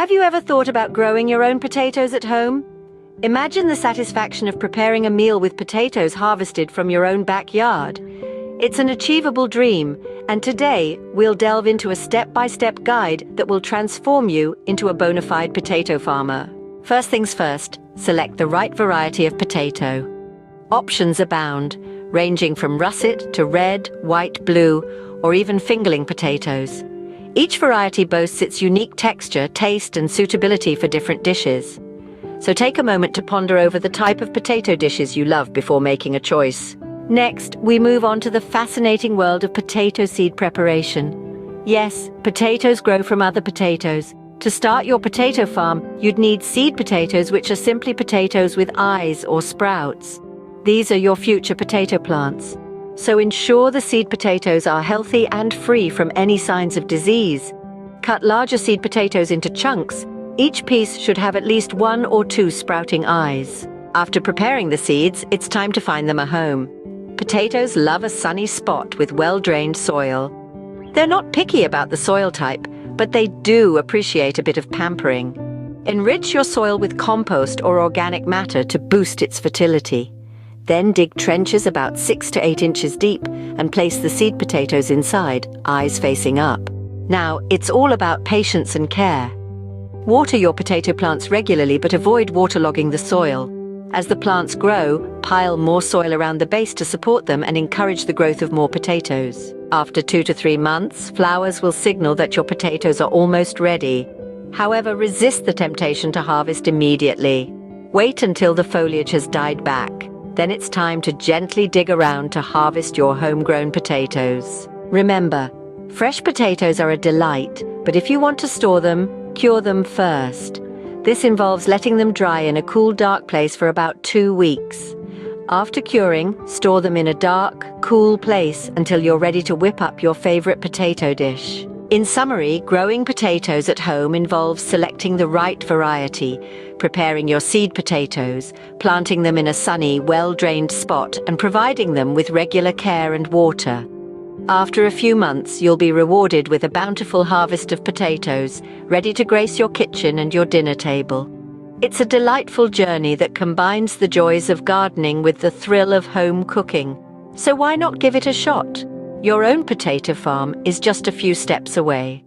Have you ever thought about growing your own potatoes at home? Imagine the satisfaction of preparing a meal with potatoes harvested from your own backyard. It's an achievable dream, and today we'll delve into a step-by-step guide that will transform you into a bona fide potato farmer. First things first, select the right variety of potato. Options abound, ranging from russet to red, white, blue, or even fingerling potatoes. Each variety boasts its unique texture, taste, and suitability for different dishes. So take a moment to ponder over the type of potato dishes you love before making a choice. Next, we move on to the fascinating world of potato seed preparation. Yes, potatoes grow from other potatoes. To start your potato farm, you'd need seed potatoes, which are simply potatoes with eyes or sprouts. These are your future potato plants. So ensure the seed potatoes are healthy and free from any signs of disease. Cut larger seed potatoes into chunks. Each piece should have at least 1 or 2 sprouting eyes. After preparing the seeds, it's time to find them a home. Potatoes love a sunny spot with well-drained soil. They're not picky about the soil type, but they do appreciate a bit of pampering. Enrich your soil with compost or organic matter to boost its fertility. Then dig trenches about 6 to 8 inches deep and place the seed potatoes inside, eyes facing up. Now, it's all about patience and care. Water your potato plants regularly, but avoid waterlogging the soil. As the plants grow, pile more soil around the base to support them and encourage the growth of more potatoes. After 2 to 3 months, flowers will signal that your potatoes are almost ready. However, resist the temptation to harvest immediately. Wait until the foliage has died back. Then it's time to gently dig around to harvest your homegrown potatoes. Remember, fresh potatoes are a delight, but if you want to store them, cure them first. This involves letting them dry in a cool, dark place for about 2 weeks. After curing, store them in a dark, cool place until you're ready to whip up your favorite potato dish. In summary, growing potatoes at home involves selecting the right variety, preparing your seed potatoes, planting them in a sunny, well-drained spot, and providing them with regular care and water. After a few months, you'll be rewarded with a bountiful harvest of potatoes, ready to grace your kitchen and your dinner table. It's a delightful journey that combines the joys of gardening with the thrill of home cooking. So why not give it a shot? Your own potato farm is just a few steps away.